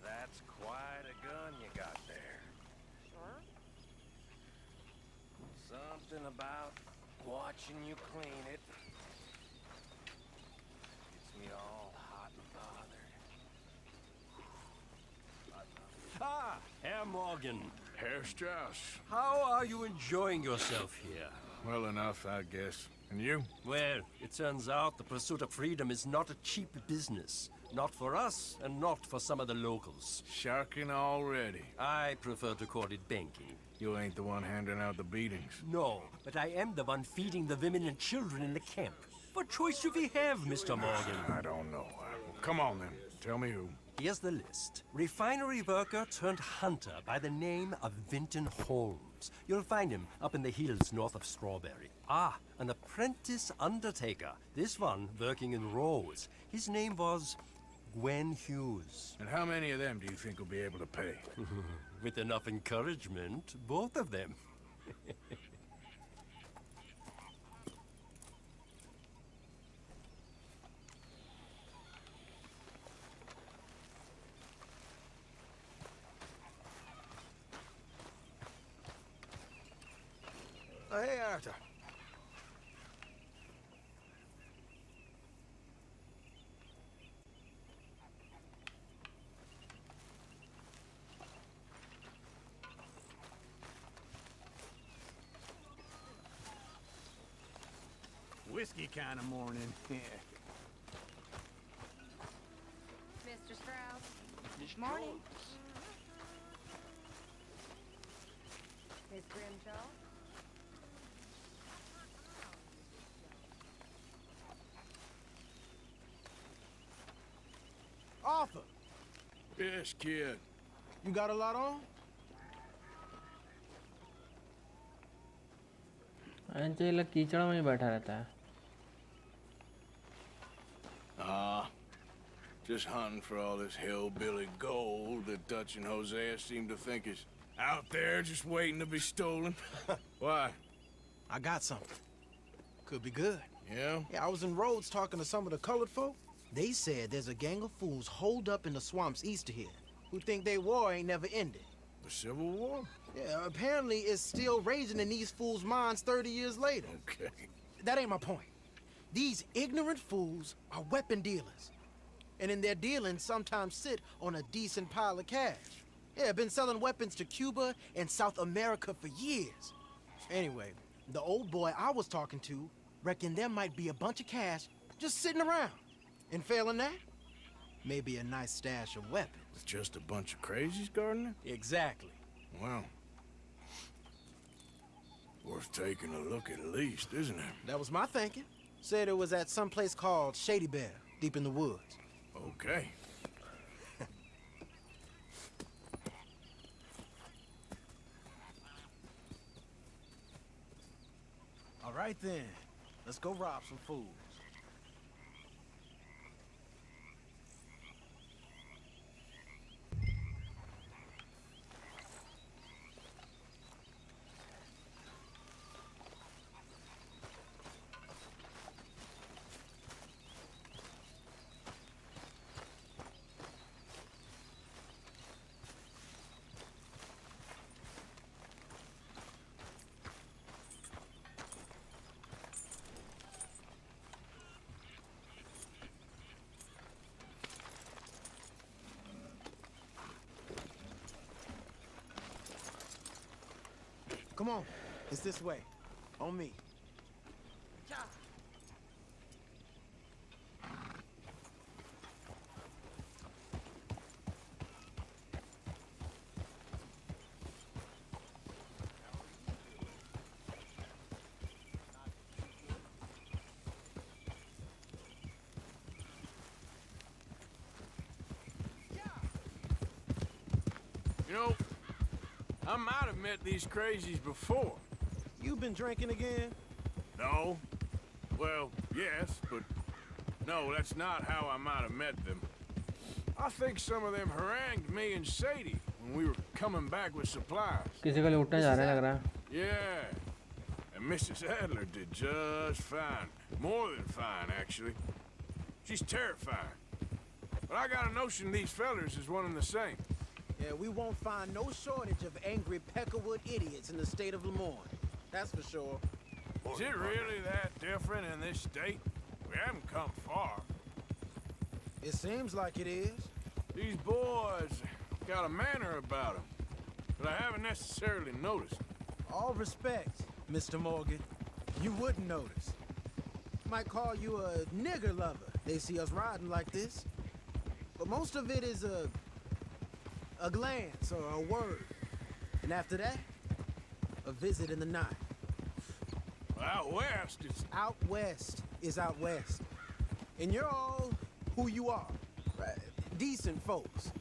That's quite a gun you got there. Sure. Something about watching you clean it gets me all hot and bothered. Ah, Herr Morgan. Herr Strauss. How are you enjoying yourself here? Well enough, I guess. And you? Well, it turns out the pursuit of freedom is not a cheap business. Not for us, and not for some of the locals. Sharking already. I prefer to call it banking. You ain't the one handing out the beatings. No, but I am the one feeding the women and children in the camp. What choice do we have, Mr. Morgan? I don't know. Come on then. Tell me who. Here's the list. Refinery worker turned hunter by the name of Vinton Holmes. You'll find him up in the hills north of Strawberry. Ah, an apprentice undertaker. This one working in Rose. His name was Gwen Hughes. And how many of them do you think will be able to pay? With enough encouragement, both of them. Hey, Arthur. Whiskey kind of morning. Mr. Strauss. Morning. Miss Grimshaw. Arthur, Yes, kid. you got a lot on? ये लोग कीचड़ में ही बैठा रहता है. Just hunting for all this hillbilly gold that Dutch and Hosea seem to think is out there just waiting to be stolen. Why? I got something. Could be good. Yeah? Yeah, I was in Rhodes talking to some of the colored folk. They said there's a gang of fools holed up in the swamps east of here who think their war ain't never ended. The Civil War? Yeah, apparently it's still raging in these fools' minds 30 years later. Okay. That ain't my point. These ignorant fools are weapon dealers. And in their dealings sometimes sit on a decent pile of cash. Yeah, been selling weapons to Cuba and South America for years. Anyway, the old boy I was talking to reckoned there might be a bunch of cash just sitting around. And failing that, maybe a nice stash of weapons. With just a bunch of crazies, Gardner? Exactly. Well, worth taking a look at least, isn't it? That was my thinking. Said it was at some place called Shady Bear, deep in the woods. Okay. All right then, let's go rob some fools. Come on, it's this way. On me. You know, I might have met these crazies before. You been drinking again? No? Well, yes, but no, that's not how I might have met them. I think some of them harangued me and Sadie when we were coming back with supplies. किसी को लूटने जा रहे हैं लग रहा है. Yeah. And Mrs. Adler did just fine. More than fine, actually. She's terrifying. But I got a notion these fellers is one and the same. Yeah, we won't find no shortage of angry peckerwood idiots in the state of Lemoyne. That's for sure. Is it really that different in this state? We haven't come far. It seems like it is. These boys got a manner about them, but I haven't necessarily noticed. All respect, Mr. Morgan. You wouldn't notice. Might call you a nigger lover. They see us riding like this. But most of it is a glance or a word. And after that, a visit in the night. Out west, it's... Out west is out west. And you're all who you are. Right? Decent folks.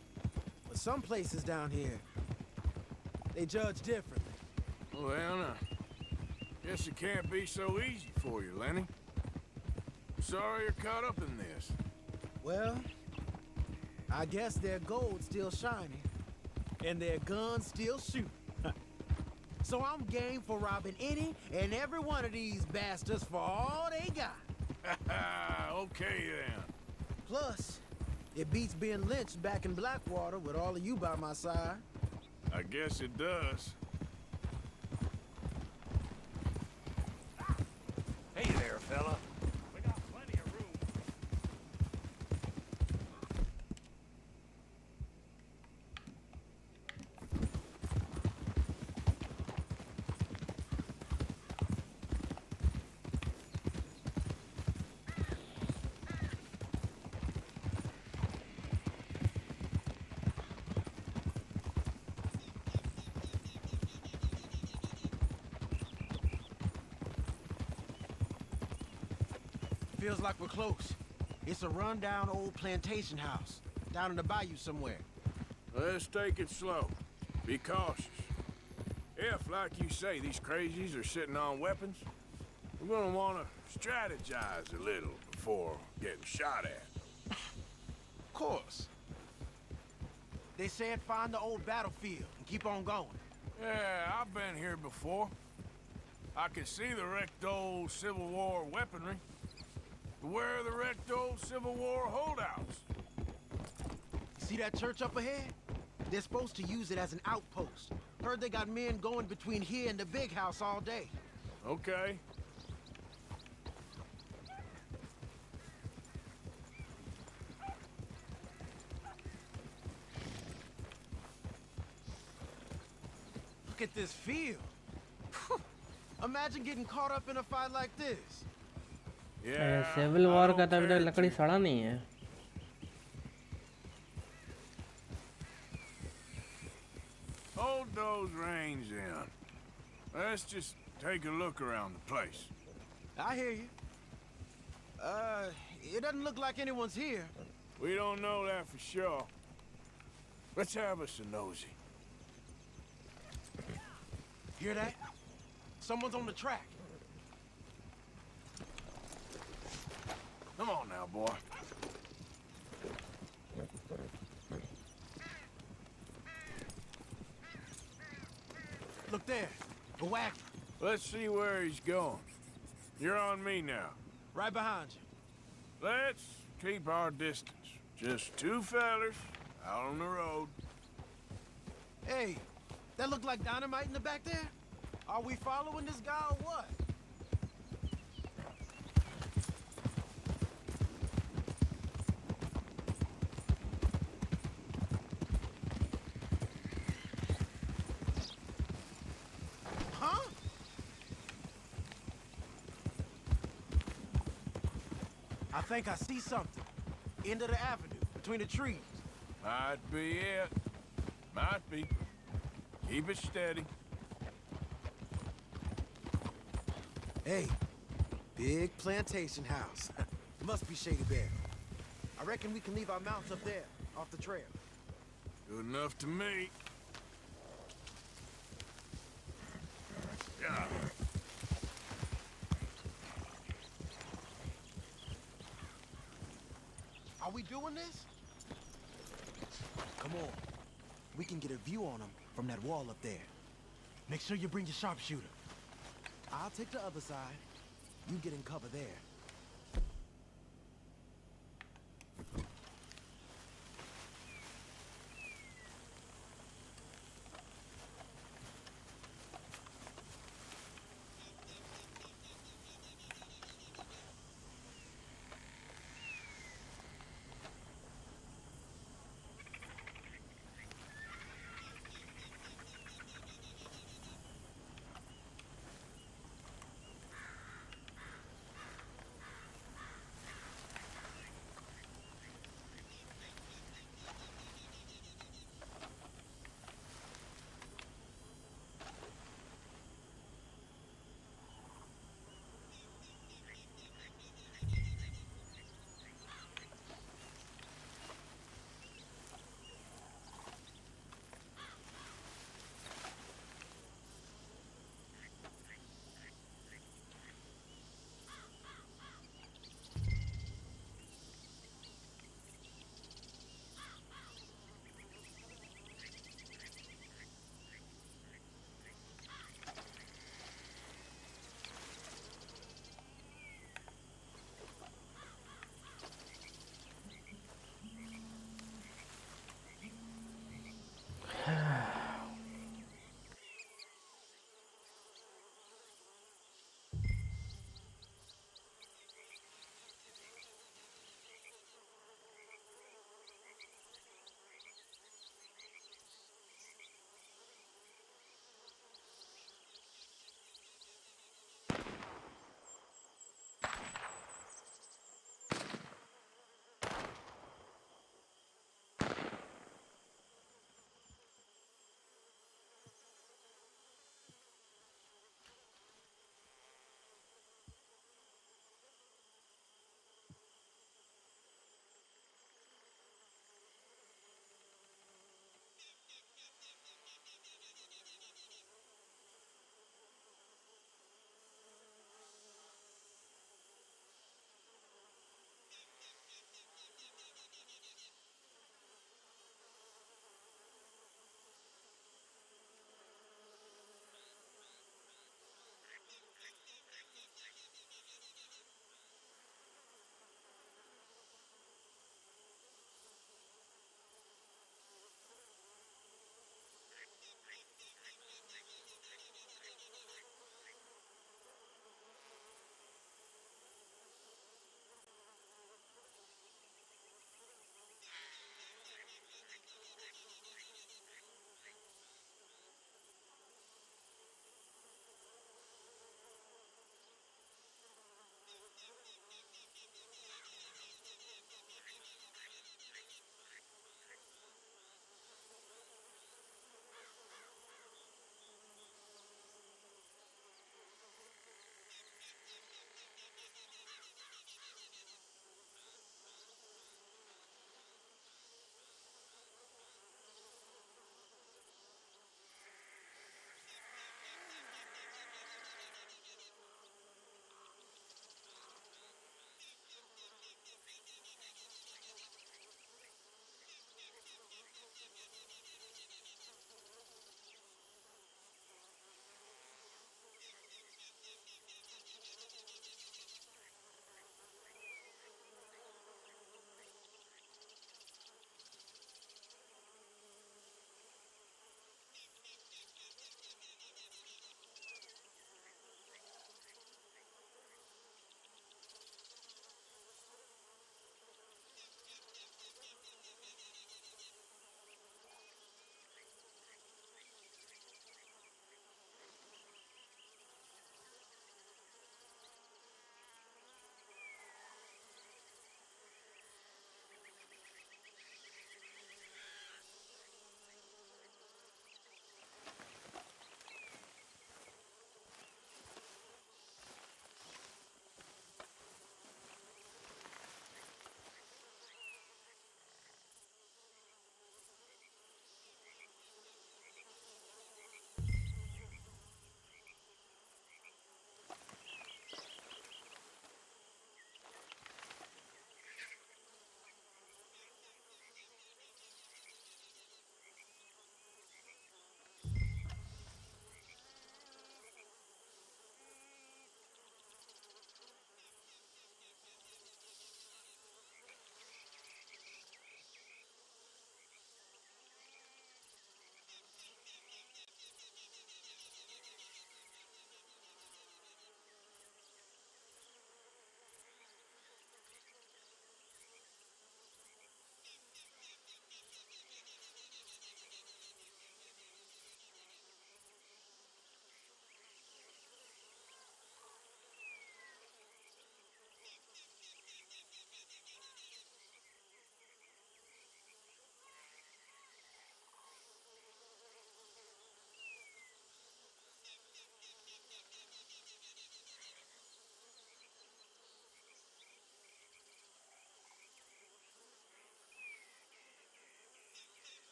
But some places down here, they judge differently. Well, now, guess it can't be so easy for you, Lenny. Sorry you're caught up in this. Well, I guess their gold's still shining, and their guns still shoot. So I'm game for robbing any and every one of these bastards for all they got. Okay, then. Plus, it beats being lynched back in Blackwater with all of you by my side. I guess it does. Hey there, fella. We got plenty of room. Feels like we're close. It's a rundown old plantation house, down in the bayou somewhere. Let's take it slow. Be cautious. If, like you say, these crazies are sitting on weapons, we're gonna want to strategize a little before getting shot at. Of course. They said find the old battlefield and keep on going. Yeah, I've been here before. I can see the wrecked old Civil War weaponry. But where are the wrecked old Civil War holdouts? See that church up ahead? They're supposed to use it as an outpost. Heard they got men going between here and the big house all day. Okay. Look at this field. Imagine getting caught up in a fight like this. Civil war का तो अभी तक लकड़ी सड़ा नहीं है. Hold those reins in. Let's just take a look around the place. I hear you. It doesn't look like anyone's here. We don't know that for sure. Let's have us a nosy. Hear that? Someone's on the track. Come on now, boy. Look there, a wagon. Let's see where he's going. You're on me now. Right behind you. Let's keep our distance. Just two fellers out on the road. Hey, that look like dynamite in the back there? Are we following this guy or what? Huh? I think I see something. End of the avenue, between the trees. Might be it. Might be. Keep it steady. Hey, big plantation house. Must be Shady Bear. I reckon we can leave our mounts up there, off the trail. Good enough to me. Yeah. Are we doing this? Come on. We can get a view on them from that wall up there. Make sure you bring your sharpshooter. I'll take the other side. You get in cover there.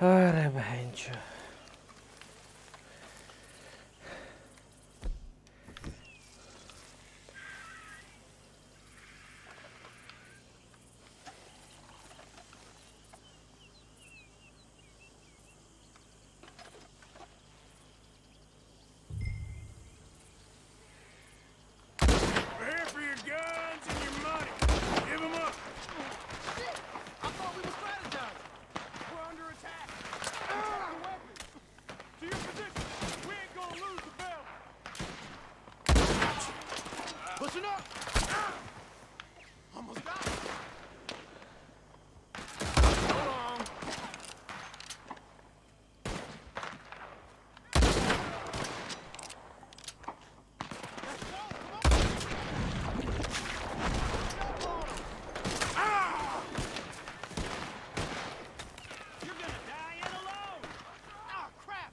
अरे बहन चो We're here for your guns and your money. Give them up. Shit! I thought we were strategizing. We're under attack. Protect the weapons. To your position. We ain't gonna lose the bell. Pushing up. Almost got it. Hold on. You're gonna die in alone! Ah, crap!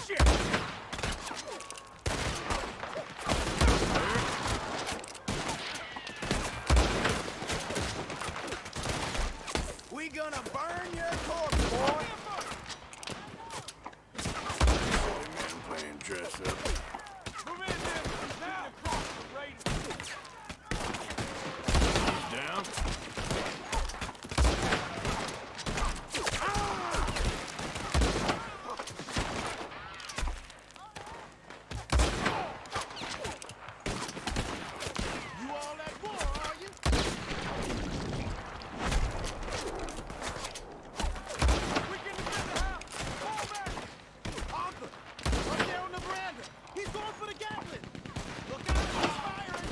Shit! We gonna burn your corpse, boy! Man playing dress up. Move in there! Now! Across the radar! He's down. You all at war, are you? We can defend the house! Fall back! Arthur! Up there on the veranda! He's going for the Gatling! Look out, he's firing!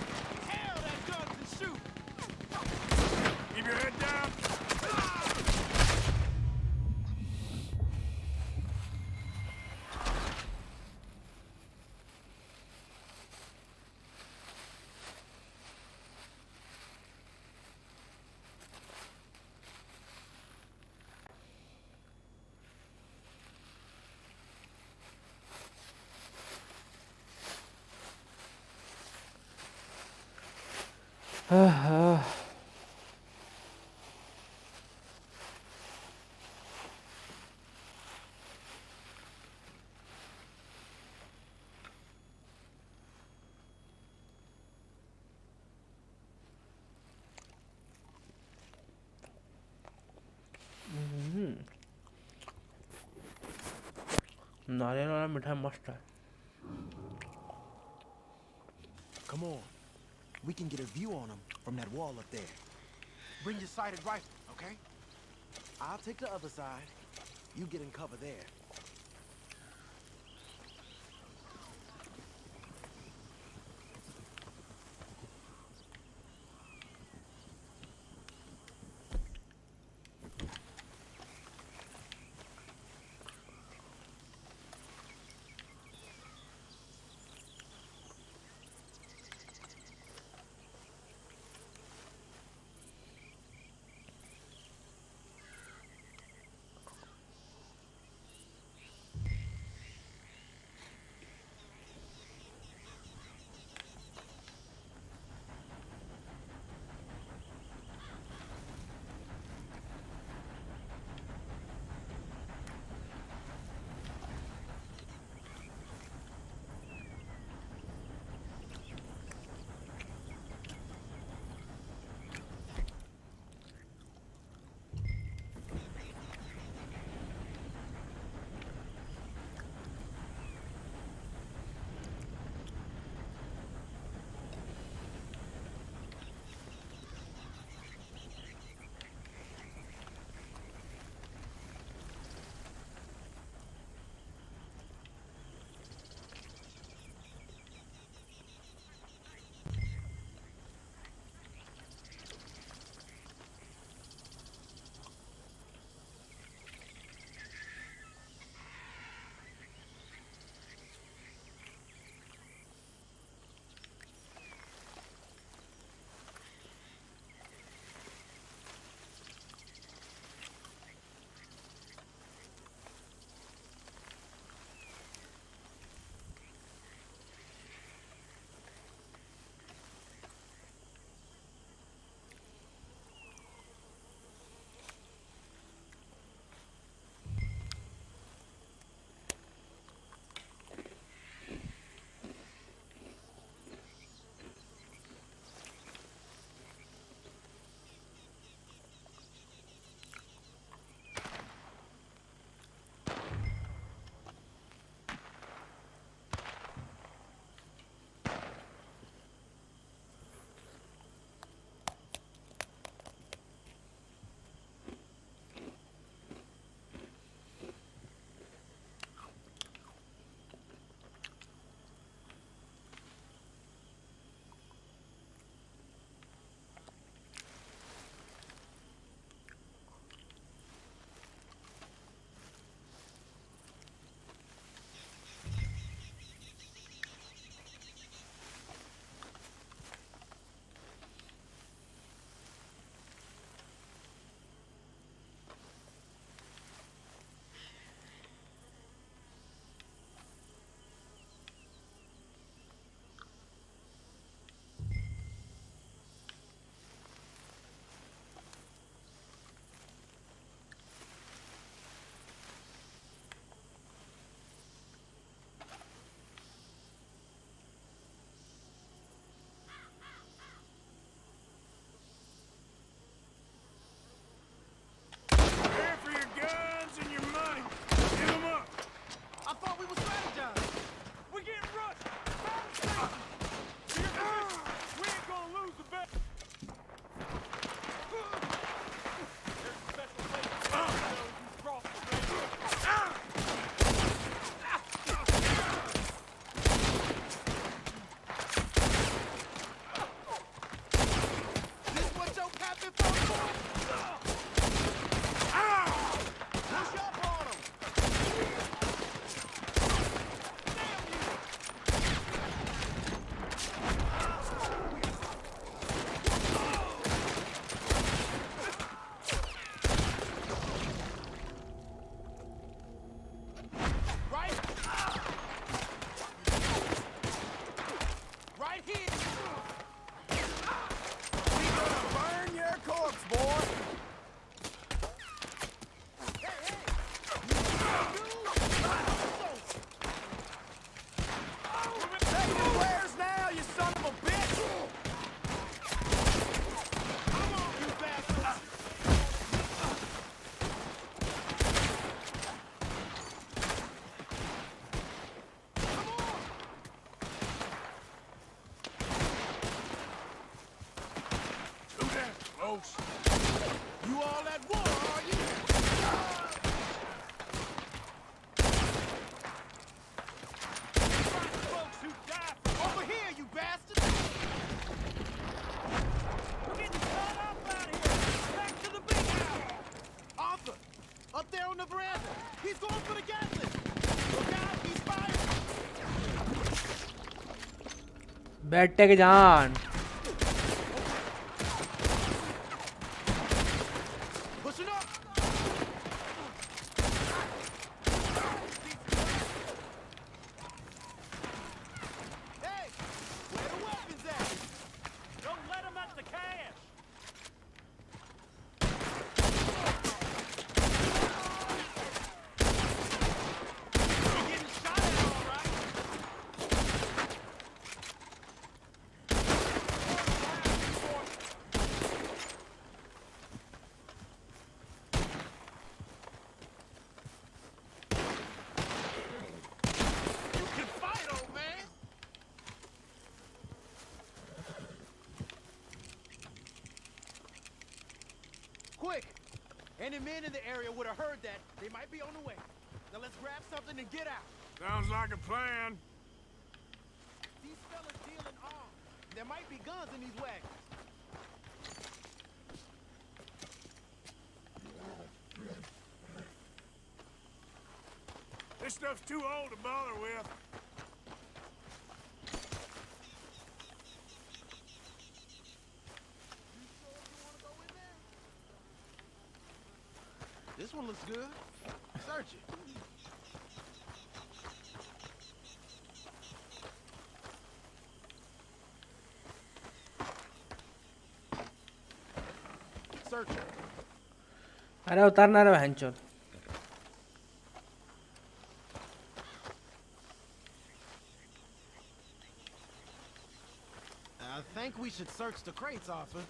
Hell, that gun can shoot! Keep your head down. नारियल वाला मिठाई मस्त है Come on. We can get a view on them from that wall up there. Bring your sighted rifle, okay? I'll take the other side. You get in cover there. folks. You all at war, are you? Folks who die over here, you bastards! We're getting cut off out here. Back to the big house. Arthur, up there on the veranda. He's going for the Gatling. Look out, he's firing. बैठे के जान Pushing up. Hey, where the weapons at? Don't let them at the cache. You're getting shot at, all right. You can fight, old man. Quick! Any men in the area would have heard that. They might be on the way. Now let's grab something and get out. Sounds like a plan. These fellas deal in arms. There might be guns in these wagons. This stuff's too old to bother with. This one looks good. Search it. Search it. अरे उतारना रे बहनचोद I think we should search the crates, Arthur.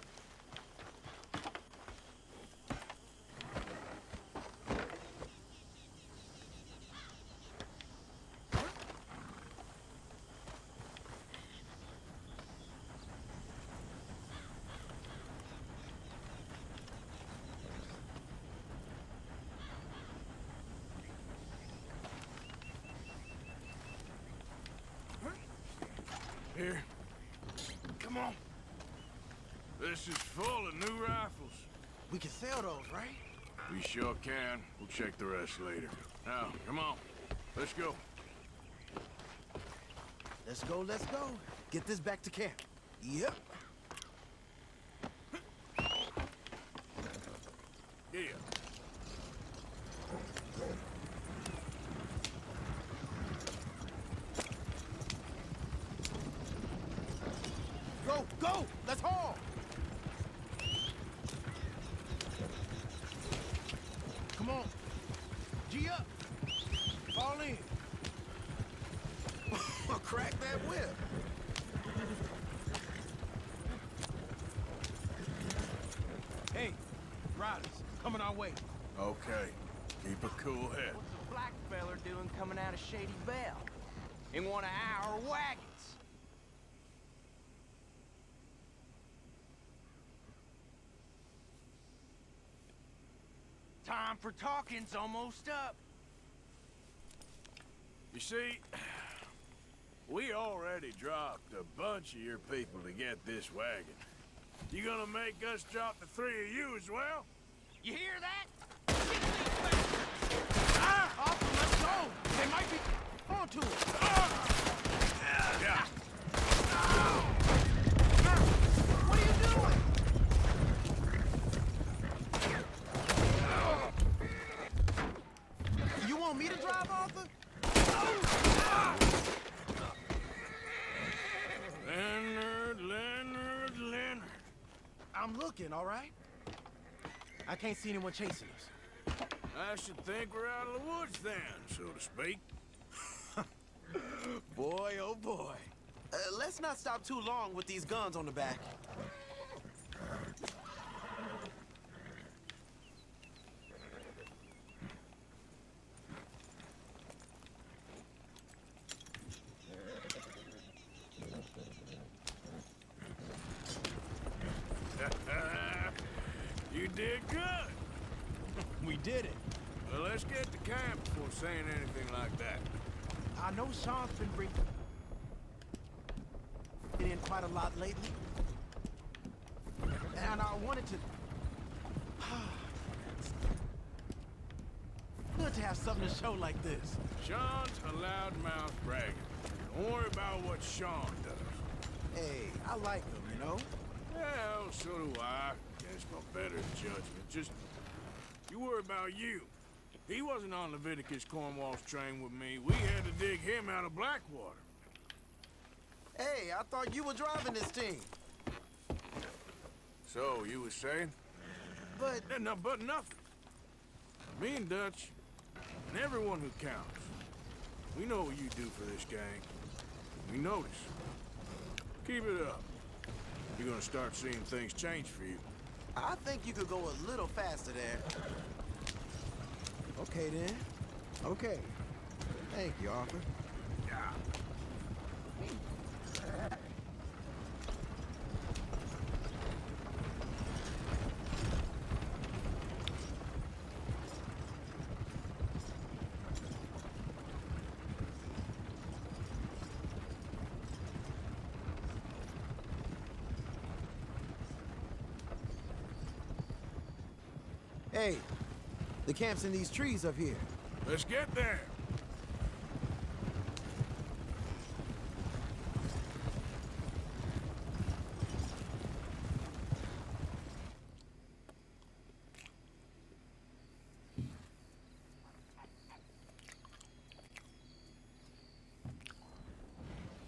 Here. Come on. This is full of new rifles. We can sell those, right? We sure can. We'll check the rest later. Now, come on. Let's go. Let's go, let's go. Get this back to camp. Yep. Yeah. Go, go! Let's haul! Come on. G up. Fall in. Crack that whip. Hey, riders, coming our way. Okay. Keep a cool head. What's a black feller doing coming out of Shady Belle? In one of our wagons? Time for talking's almost up. You see, we already dropped a bunch of your people to get this wagon. You gonna make us drop the three of you as well? You hear that? Arthur, let's go! They might be onto us. Yeah. What are you doing? You want me to drive, Arthur? Leonard. I'm looking, all right? I can't see anyone chasing us. I should think we're out of the woods then, so to speak. Boy, oh boy. Let's not stop too long with these guns on the back. did good. We did it. Well, let's get to camp before saying anything like that. I know Sean's been bringing in quite a lot lately. And I wanted to... Good to have something to show like this. Sean's a loudmouth bragger. Don't worry about what Sean does. Hey, I like him, you know? Well, so do I. Guess no better judgment. Just, you worry about you. He wasn't on Leviticus Cornwall's train with me. We had to dig him out of Blackwater. Hey, I thought you were driving this team. So, you were saying? But... But nothing. Me and Dutch, and everyone who counts, we know what you do for this gang. We notice. Keep it up. You're gonna start seeing things change for you. I think you could go a little faster there. Okay, then. Okay. Thank you, Arthur. Yeah. Hey, the camp's in these trees up here. Let's get there.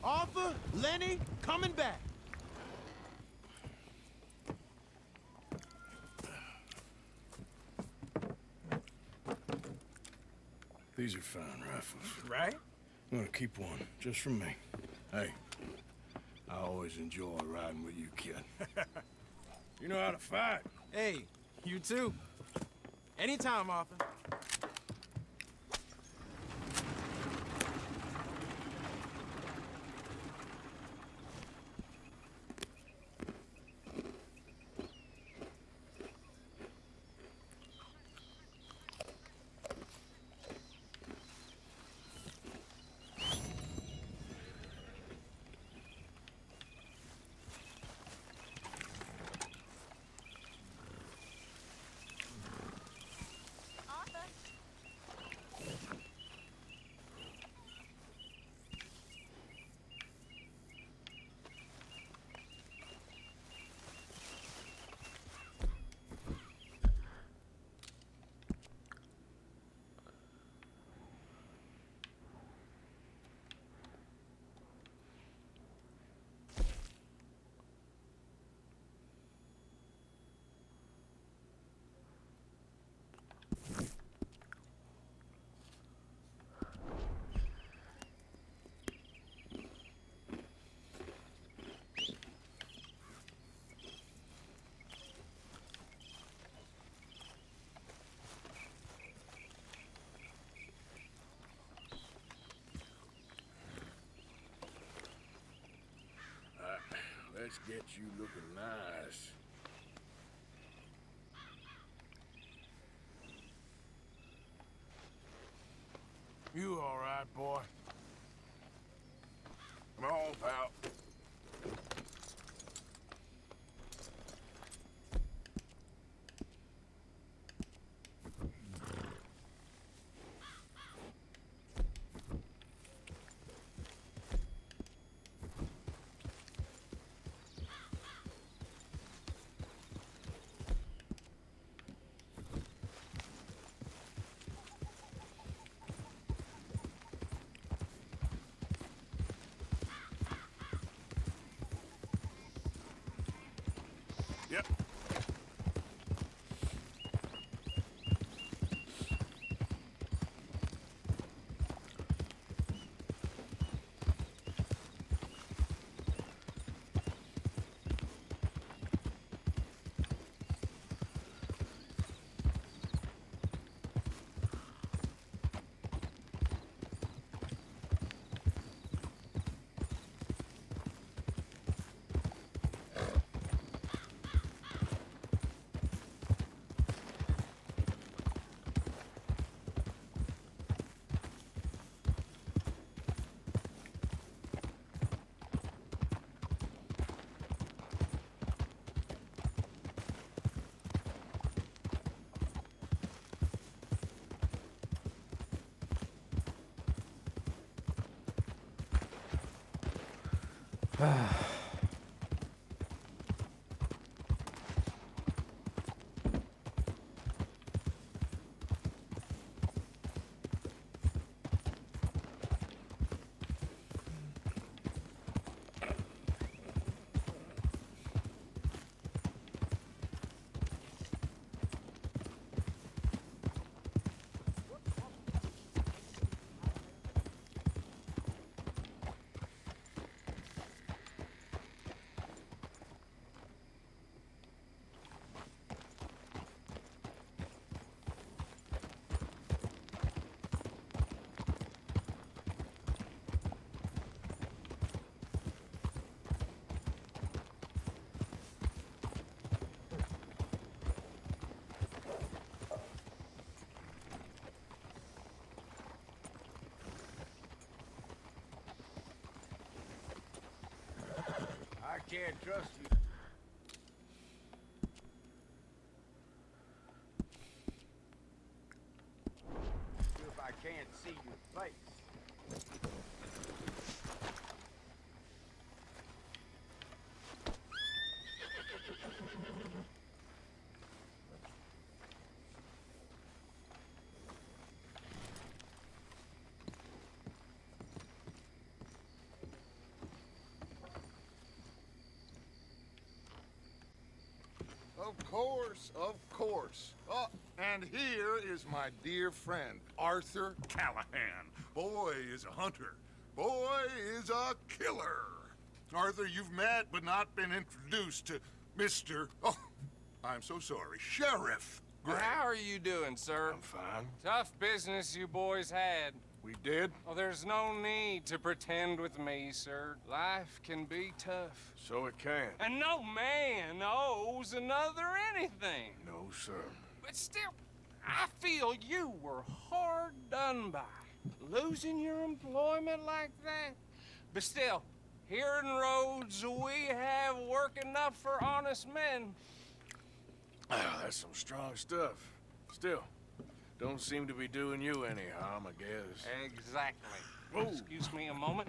Arthur, Lenny, coming back. These are fine rifles. Right? I'm gonna keep one, just for me. Hey, I always enjoy riding with you, kid. You know how to fight. Hey, you too. Anytime, Arthur. Let's get you looking nice. You all right, boy? Come on, pal. Yep. I can't trust you. If I can't see your face. Of course, of course. Oh, and here is my dear friend, Arthur Callahan. Boy is a hunter. Boy is a killer. Arthur, you've met but not been introduced to Mr. Oh, I'm so sorry, Sheriff Gray. How are you doing, sir? I'm fine. Tough business you boys had. We did? Oh, there's no need to pretend with me, sir. Life can be tough. So it can. And no man owes another anything. No, sir. But still, I feel you were hard done by. Losing your employment like that. But still, here in Rhodes, we have work enough for honest men. Ah, that's some strong stuff. Still, don't seem to be doing you any harm, I guess. Exactly. Whoa. Excuse me a moment.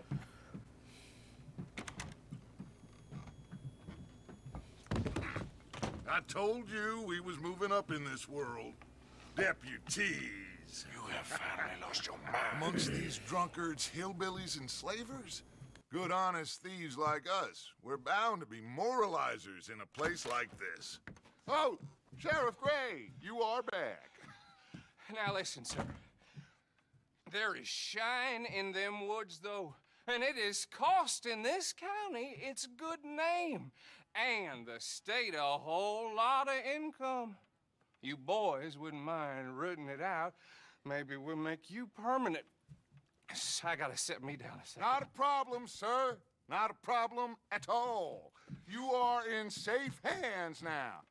I told you we was moving up in this world. Deputies. You have finally lost your mind. Amongst these drunkards, hillbillies, and slavers? Good honest thieves like us. We're bound to be moralizers in a place like this. Oh, Sheriff Gray, you are back. Now listen, sir. There is shine in them woods, though, and it is costing this county its good name and the state a whole lot of income. You boys wouldn't mind rooting it out. Maybe we'll make you permanent. I gotta sit me down a second. Not a problem, sir. Not a problem at all. You are in safe hands now.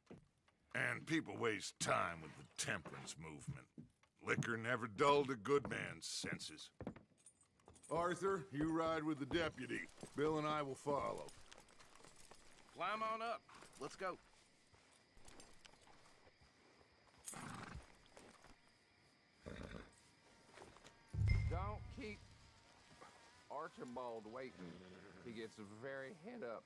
And people waste time with the temperance movement. Liquor never dulled a good man's senses. Arthur, you ride with the deputy. Bill and I will follow. Climb on up. Let's go. Don't keep Archibald waiting. He gets very head up.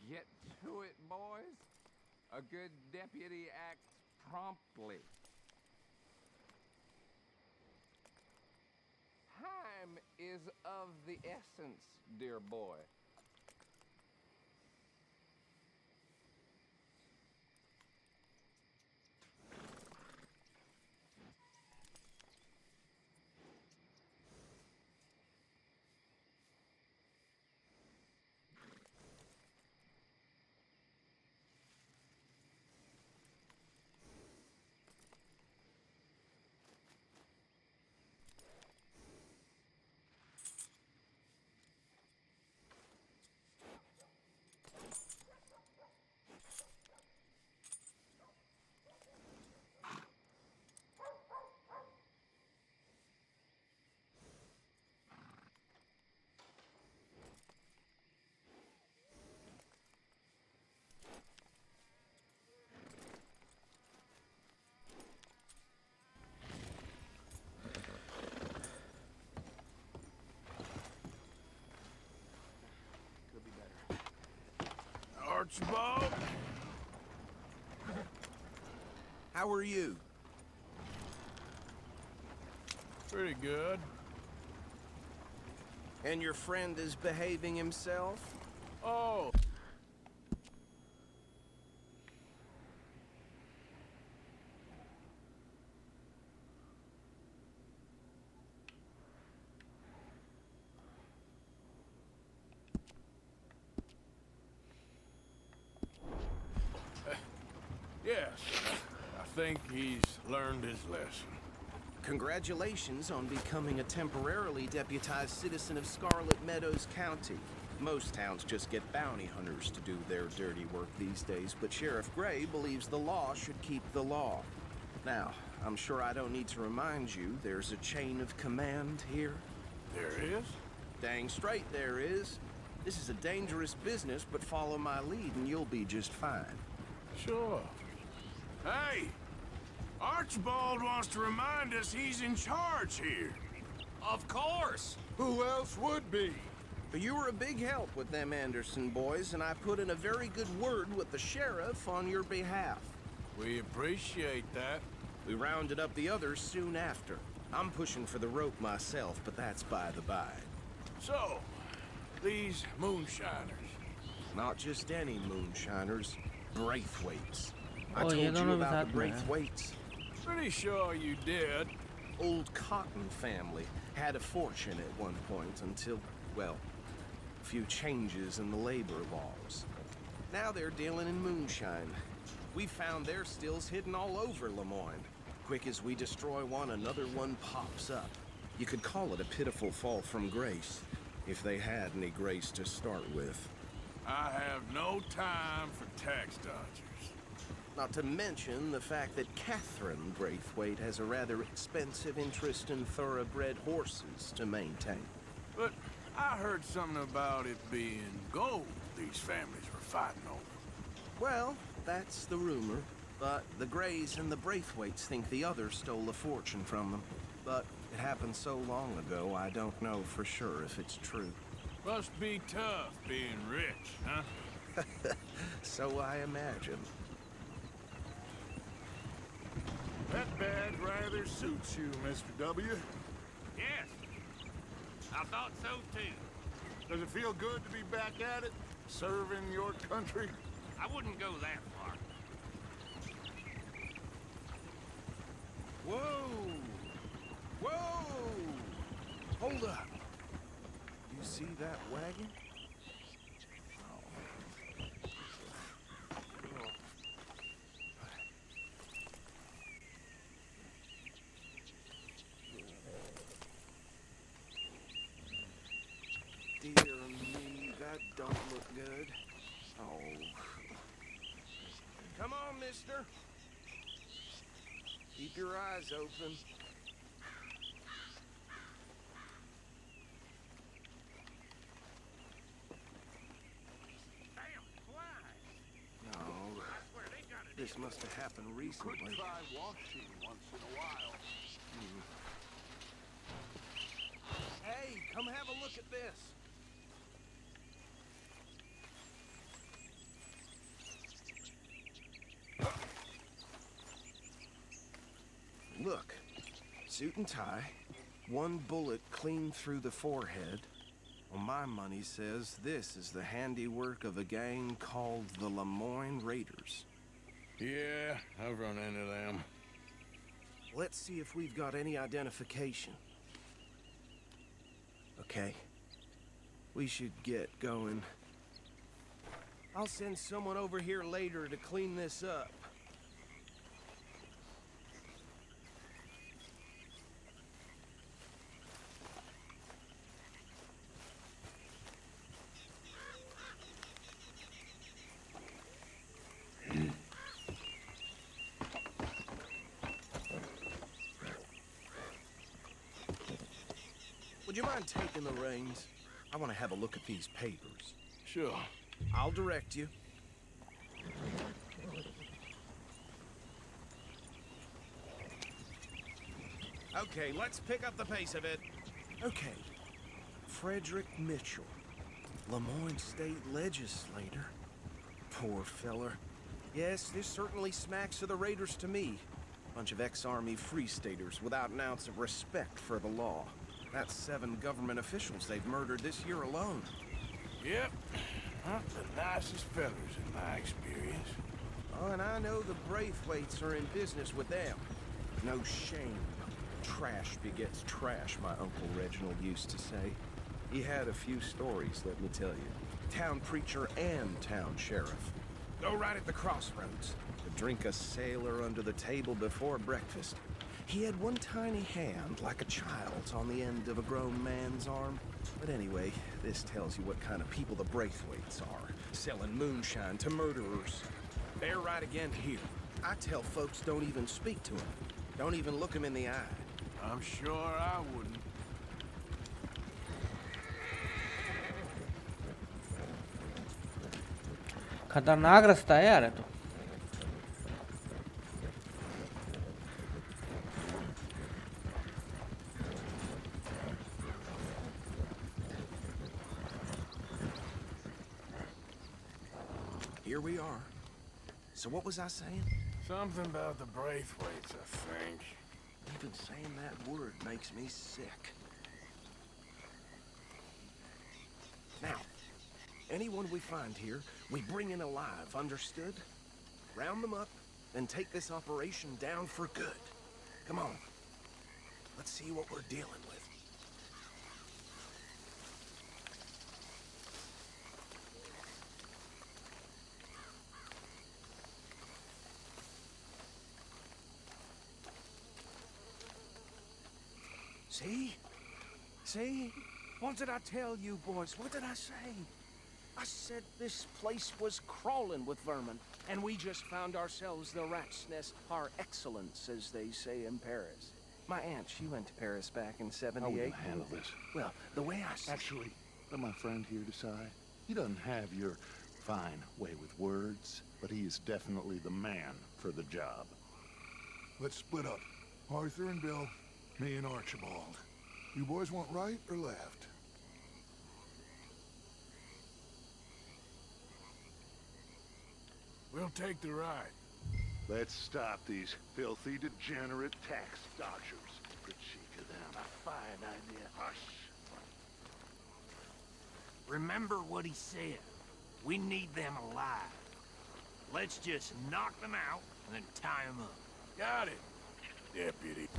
Get to it, boys. A good deputy acts promptly. Time is of the essence, dear boy. Archibald. How are you? Pretty good. And your friend is behaving himself? Oh. Yes, I think he's learned his lesson. Congratulations on becoming a temporarily deputized citizen of Scarlet Meadows County. Most towns just get bounty hunters to do their dirty work these days, but Sheriff Gray believes the law should keep the law. Now, I'm sure I don't need to remind you there's a chain of command here. There is? Dang straight there is. This is a dangerous business, but follow my lead and you'll be just fine. Sure. Hey! Archibald wants to remind us he's in charge here. Of course. Who else would be? You were a big help with them Anderson boys, and I put in a very good word with the sheriff on your behalf. We appreciate that. We rounded up the others soon after. I'm pushing for the rope myself, but that's by the by. So, these moonshiners. Not just any moonshiners, Braithwaites. I Oh, told ये you दोनों भी about साथ the में हैं। Braithwaites. Pretty sure you did. Old Cotton family had a fortune at one point until, well, a few changes in the labor laws. Now they're dealing in moonshine. We found their stills hidden all over Lemoyne. Quick as we destroy one, another one pops up. You could call it a pitiful fall from grace, if they had any grace to start with. I have no time for tax dodgers. Not to mention the fact that Catherine Braithwaite has a rather expensive interest in thoroughbred horses to maintain. But I heard something about it being gold these families were fighting over. Well, that's the rumor. But the Grays and the Braithwaites think the others stole a fortune from them. But it happened so long ago, I don't know for sure if it's true. Must be tough being rich, huh? So I imagine. That badge rather suits you, Mr. W. Yes, I thought so too. Does it feel good to be back at it, serving your country? I wouldn't go that far. Whoa! Whoa! Hold up. You see that wagon? Dear me, that don't look good. Oh. Come on, mister. Keep your eyes open. Damn flies! No, Where they got it? this must have happened recently. Try washing once in a while. Hey, come have a look at this. Look, suit and tie, one bullet clean through the forehead. Well, my money says this is the handiwork of a gang called the Lemoyne Raiders. Yeah, I've run into them. Let's see if we've got any identification. Okay. We should get going. I'll send someone over here later to clean this up. Would you mind taking the reins? I want to have a look at these papers. Sure. I'll direct you. Okay, let's pick up the pace of it. Okay. Frederick Mitchell, Lemoyne State Legislator. Poor feller. Yes, this certainly smacks of the Raiders to me. Bunch of ex-army free staters without an ounce of respect for the law. That's 7 government officials they've murdered this year alone. Yep. Not the nicest fellers in my experience. Oh, and I know the Braithwaites are in business with them. No shame. Trash begets trash, my Uncle Reginald used to say. He had a few stories, let me tell you. Town preacher and town sheriff. Go right at the crossroads. To drink a sailor under the table before breakfast. He had one tiny hand, like a child's, on the end of a grown man's arm. But anyway, this tells you what kind of people the Braithwaites are. Selling moonshine to murderers. They're right again here. I tell folks don't even speak to them. Don't even look them in the eye. I'm sure I wouldn't. खतरनाक रास्ता है यार तो। Here we are. So what was I saying? Something about the Braithwaites, I think. Even saying that word makes me sick. Now, anyone we find here, we bring in alive, understood? Round them up, and take this operation down for good. Come on. Let's see what we're dealing with. See? See? What did I tell you, boys? What did I say? I said this place was crawling with vermin, and we just found ourselves the rat's nest par excellence, as they say in Paris. My aunt, she went to Paris back in '78. How will you handle this? Well, the way I... Actually, let my friend here decide. He doesn't have your fine way with words, but he is definitely the man for the job. Let's split up. Arthur and Bill, me and Archibald. You boys want right or left? We'll take the ride. Let's stop these filthy, degenerate tax dodgers. Good cheek of them. A fine idea. Hush. Remember what he said. We need them alive. Let's just knock them out and then tie them up. Got it, Deputy.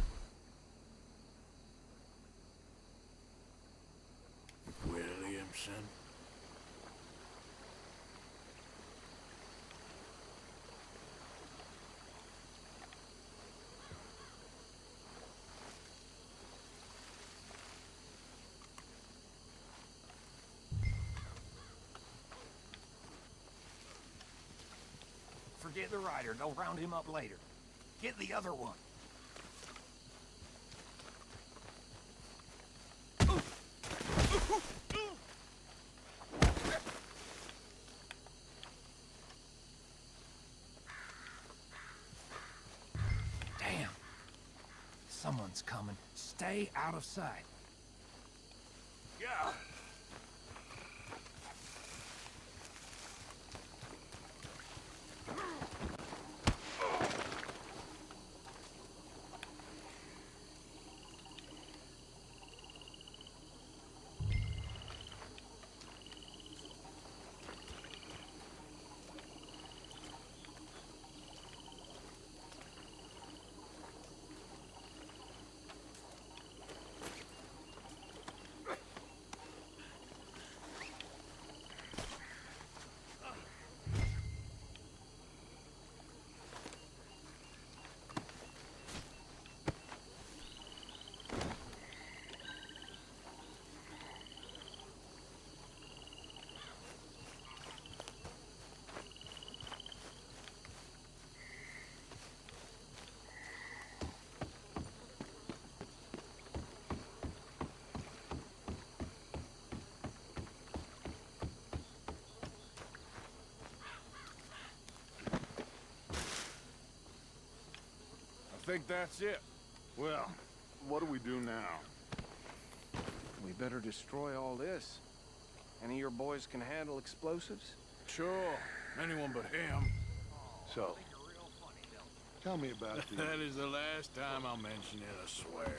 Williamson. Forget the rider. Go round him up later. Get the other one. Damn. Someone's coming. Stay out of sight. Yeah. I think that's it. Well, what do we do now? We better destroy all this. Any of your boys can handle explosives? Sure. anyone but him. So, tell me about the... That is the last time I'll mention it, I swear.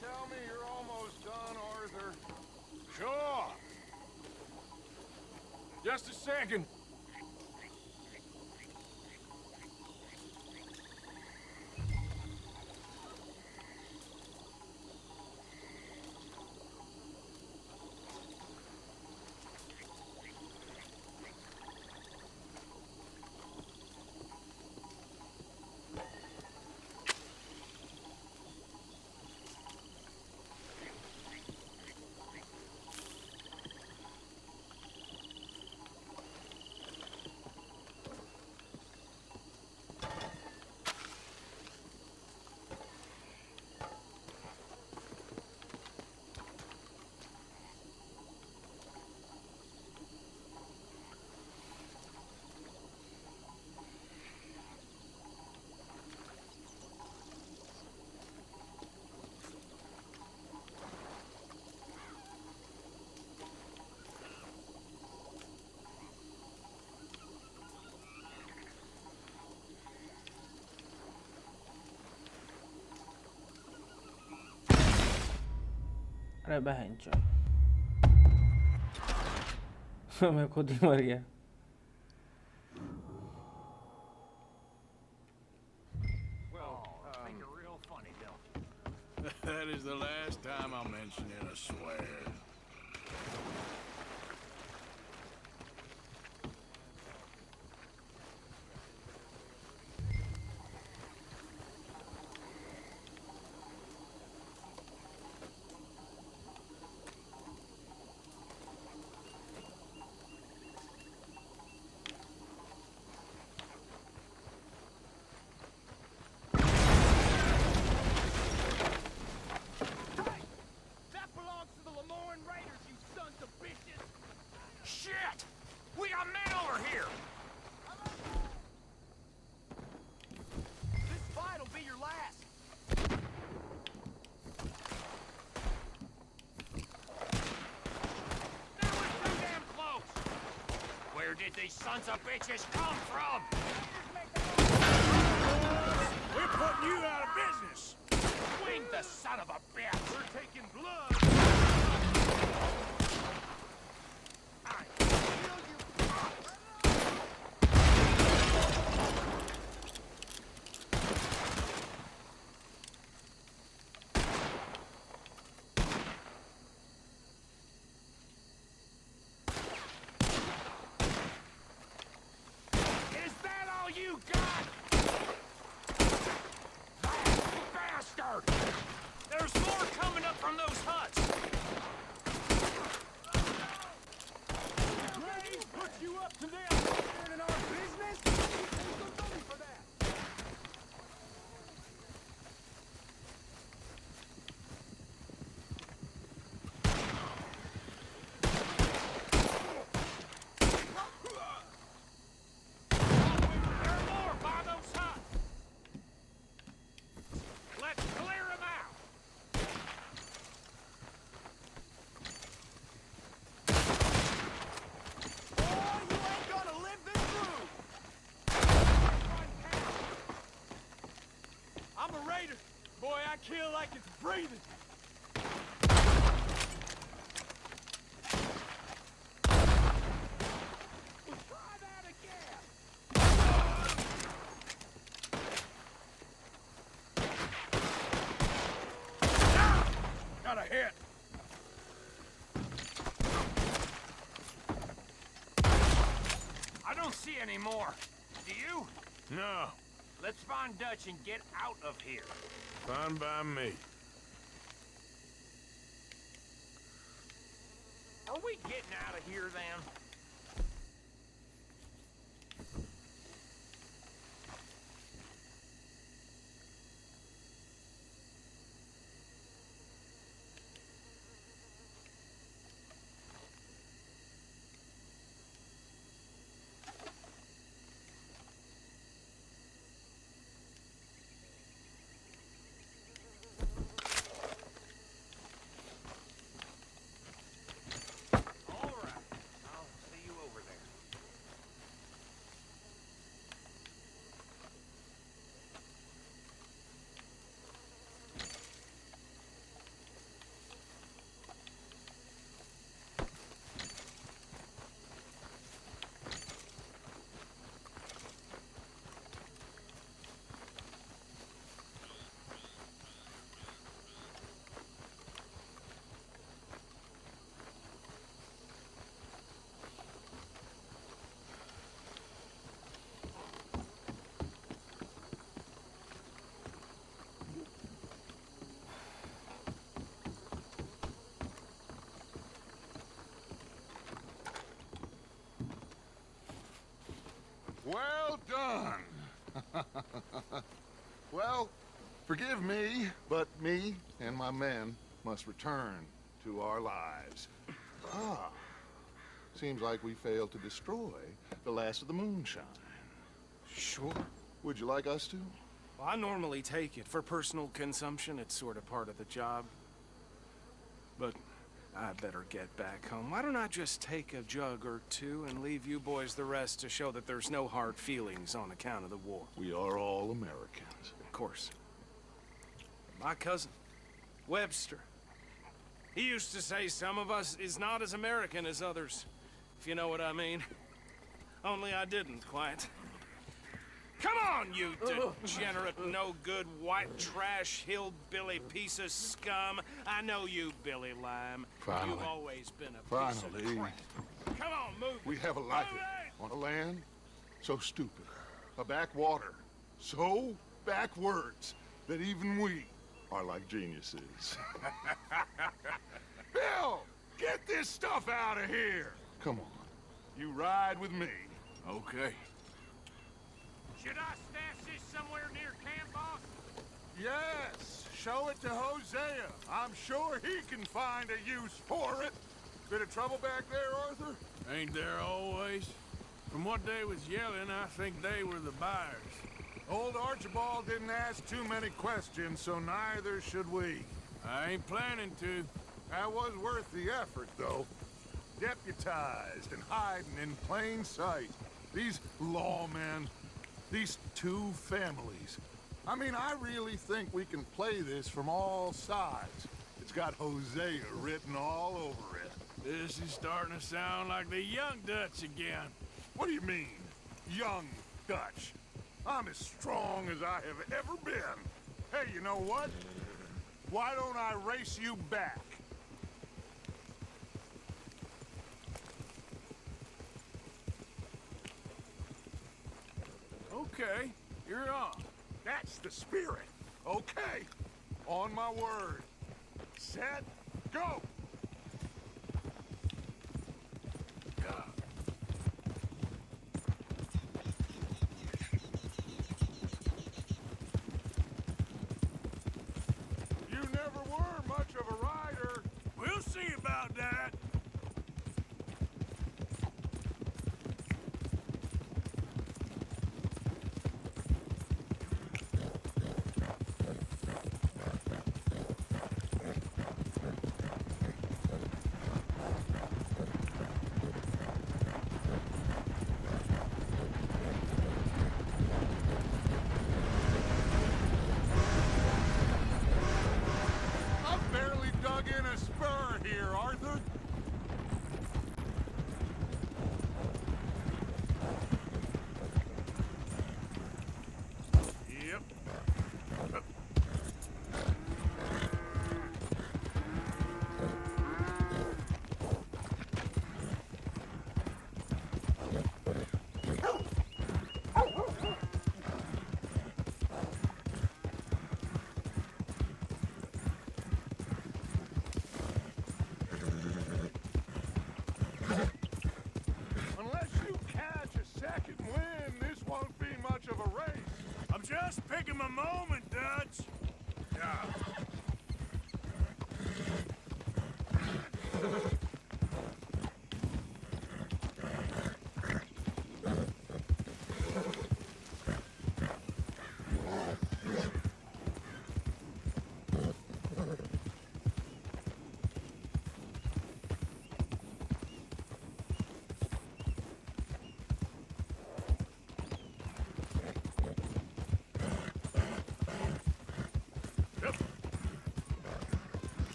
Tell me you're almost done, Arthur. Sure. Just a second. अरे बहन चो मैं खुद ही मर गया That is the last time I'll mention it, I swear. Did these sons of bitches come from? We're putting you out of business. Swing the son of a bitch. We're taking blood. There's more coming up from those huts! Graves put you up to them interfering in our business? There's no money for that! There are more by those huts! Let's clear them out! I'm a raider. Boy, I kill like it's breathing. Well, try that again. Got a hit. don't see any more. Do you? No, Let's find Dutch and get out of here. fine by me. Are we getting out of here then? All right. I'll see you over there. Well done. Well, forgive me, but me and my men must return to our lives. Ah, seems like we failed to destroy the last of the moonshine. Sure. Would you like us to? Well, I normally take it for personal consumption. It's sort of part of the job. But I better get back home. Why don't I just take a jug or two and leave you boys the rest to show that there's no hard feelings on account of the war? We are all Americans. Of course. My cousin, Webster, he used to say some of us is not as American as others, if you know what I mean. Only I didn't quite. Come on, you degenerate, no-good, white trash, hillbilly piece of scum. I know you, Billy Lime. Finally. You've always been a piece of Finally. crap. Come on, move. We have a life on a land so stupid, a backwater so backwards that even we are like geniuses. Bill, get this stuff out of here. Come on, you ride with me. Okay. Should I stash this somewhere near camp, boss? Yes, show it to Hosea. I'm sure he can find a use for it. Bit of trouble back there, Arthur? Ain't there always? From what they was yelling, I think they were the buyers. Old Archibald didn't ask too many questions, so neither should we. I ain't planning to. That was worth the effort, though. Deputized and hiding in plain sight. These lawmen, these two families. I mean, I really think we can play this from all sides. It's got Hosea written all over it. This is starting to sound like the young Dutch again. What do you mean, young Dutch? I'm as strong as I have ever been. Hey, you know what? Why don't I race you back? Okay, you're on. That's the spirit. Okay, on my word. Set, go! You never were much of a rider. We'll see about that. I've barely dug in a spur here, Arthur. Just picking my moment, Dutch. Yeah.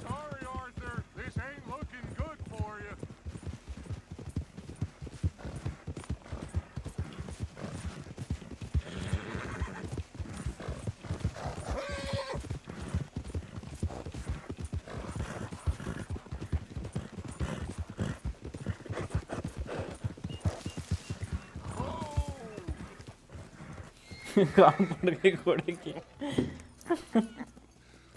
Sorry, Arthur. This ain't looking good for you. काम पड़ गई घोड़े की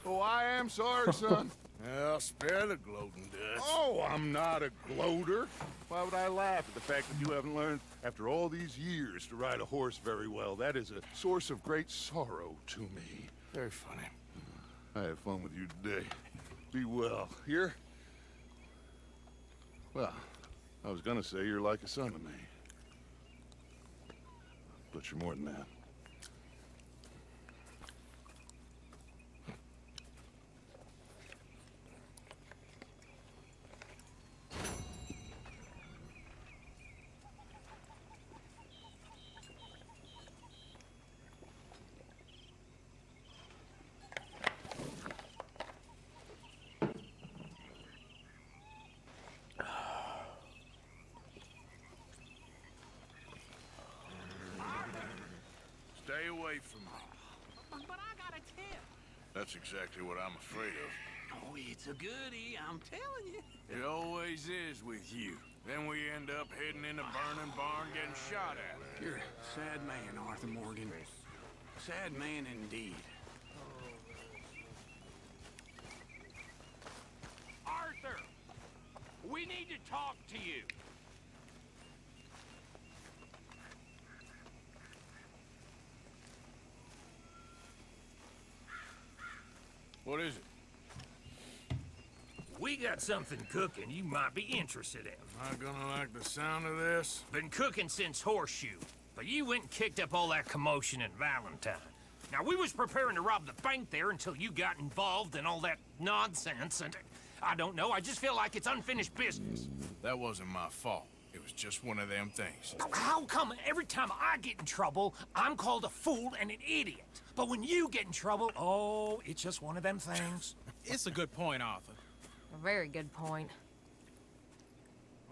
Oh, I am sorry, son. Well, spare the gloating, Dutch. Oh, I'm not a gloater. Why would I laugh at the fact that you haven't learned, after all these years, to ride a horse very well? That is a source of great sorrow to me. Very funny. I had fun with you today. Be well. Here? Well, I was gonna say you're like a son to me. But you're more than that. Stay away from me. But I got a tip. That's exactly what I'm afraid of. Oh, it's a goodie, I'm telling you. It always is with you. Then we end up heading in a burning barn getting shot at. You're a sad man, Arthur Morgan. Sad man indeed. Arthur, we need to talk to you. What is it? We got something cooking you might be interested in. Not gonna like the sound of this? Been cooking since Horseshoe, but you went and kicked up all that commotion in Valentine. Now, we was preparing to rob the bank there until you got involved in all that nonsense, and I don't know, I just feel like it's unfinished business. That wasn't my fault. It was just one of them things. How come every time I get in trouble, I'm called a fool and an idiot? But when you get in trouble, oh, it's just one of them things. It's a good point, Arthur. A very good point.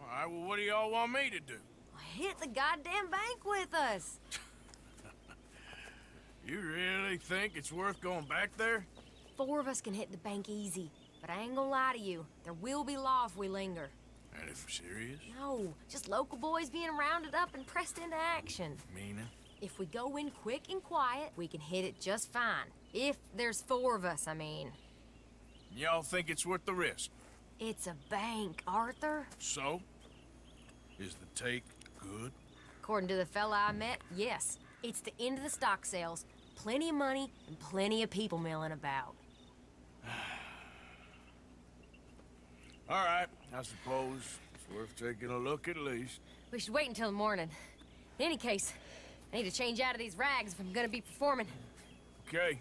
All right, well, what do y'all want me to do? Hit the goddamn bank with us. You really think it's worth going back there? 4 of us can hit the bank easy. But I ain't gonna lie to you. There will be law if we linger. And if we're serious? No, just local boys being rounded up and pressed into action. Meaning? If we go in quick and quiet, we can hit it just fine. If there's 4 of us, I mean. Y'all think it's worth the risk? It's a bank, Arthur. So? Is the take good? According to the fella I met, yes. It's the end of the stock sales. Plenty of money and plenty of people milling about. All right, I suppose it's worth taking a look at least. We should wait until the morning. In any case, I need to change out of these rags if I'm gonna be performing. Okay.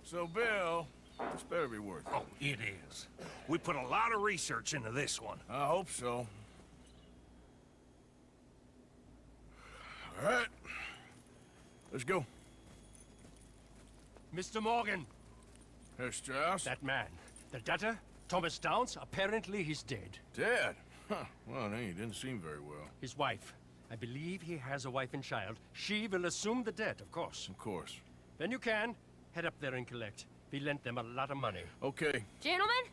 So, Bill, this better be worth it. Oh, it is. We put a lot of research into this one. I hope so. All right. Let's go. Mr. Morgan, Herr Strauss? that man, the debtor, Thomas Downs, apparently he's dead. Dead? Huh. Well, he didn't seem very well. His wife. I believe he has a wife and child. She will assume the debt, of course. Of course. Then you can head up there and collect. We lent them a lot of money. Okay. Gentlemen,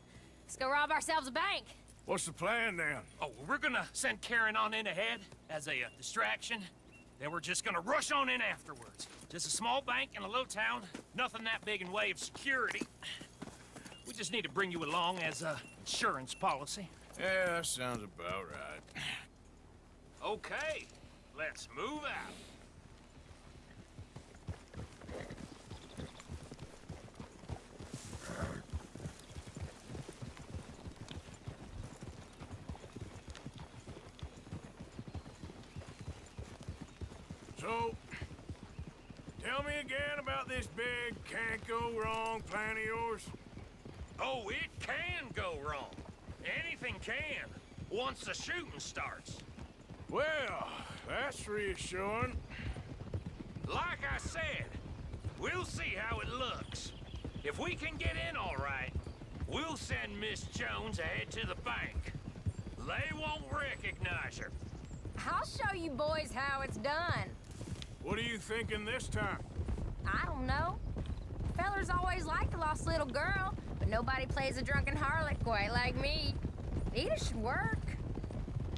let's go rob ourselves a bank. What's the plan, then? Oh, we're gonna send Karen on in ahead as a distraction. Then we're just gonna rush on in afterwards. Just a small bank in a little town. Nothing that big in way of security. We just need to bring you along as a insurance policy. Yeah, that sounds about right. Okay, let's move out. So, tell me again about this big can't-go-wrong plan of yours. Oh, it can go wrong. Anything can, once the shooting starts. Well, that's reassuring. Like I said, we'll see how it looks. If we can get in all right, we'll send Miss Jones ahead to the bank. They won't recognize her. I'll show you boys how it's done. What are you thinking this time? I don't know. Fellers always liked a lost little girl, but nobody plays a drunken harlot quite like me. It should work.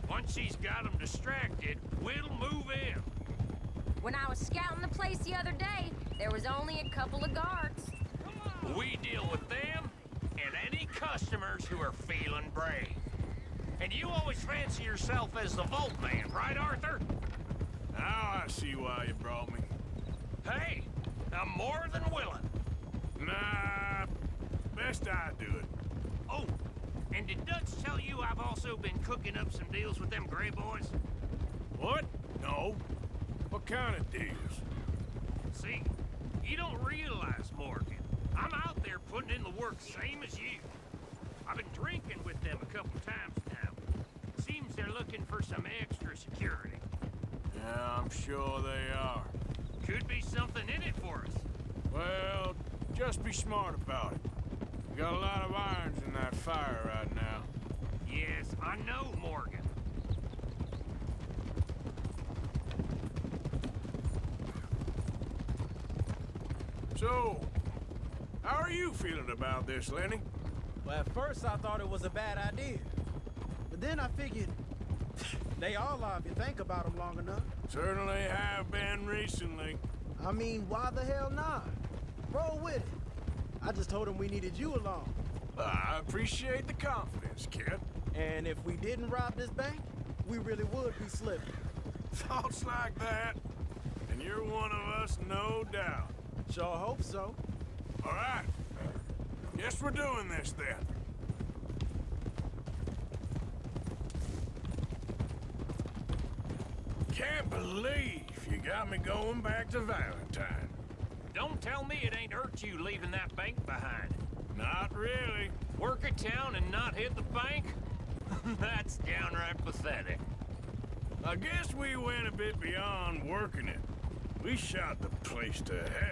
Once she's got them distracted, we'll move in. When I was scouting the place the other day, there was only a couple of guards. We deal with them and any customers who are feeling brave. And you always fancy yourself as the Vault Man, right, Arthur? Now I see why you brought me. Hey, I'm more than willing. Nah, best I do it. Oh, and did Dutch tell you I've also been cooking up some deals with them Gray Boys? What? No. What kind of deals? See, you don't realize, Morgan. I'm out there putting in the work same as you. I've been drinking with them a couple times now. Seems they're looking for some extra security. Yeah, I'm sure they are. Could be something in it for us. Well, just be smart about it. We got a lot of irons in that fire right now. Yes, I know, Morgan. So, how are you feeling about this, Lenny? Well, at first I thought it was a bad idea. But then I figured, they all are if you think about them long enough. Certainly have been recently. I mean, why the hell not? Roll with it. I just told him we needed you along. I appreciate the confidence, kid. And if we didn't rob this bank, we really would be slipping. Thoughts like that, and you're one of us, no doubt. Sure hope so. All right. Guess we're doing this then. Can't believe you got me going back to Valentine. Don't tell me it ain't hurt you leaving that bank behind. Not really. Work a town and not hit the bank? That's downright pathetic. I guess we went a bit beyond working it. We shot the place to hell.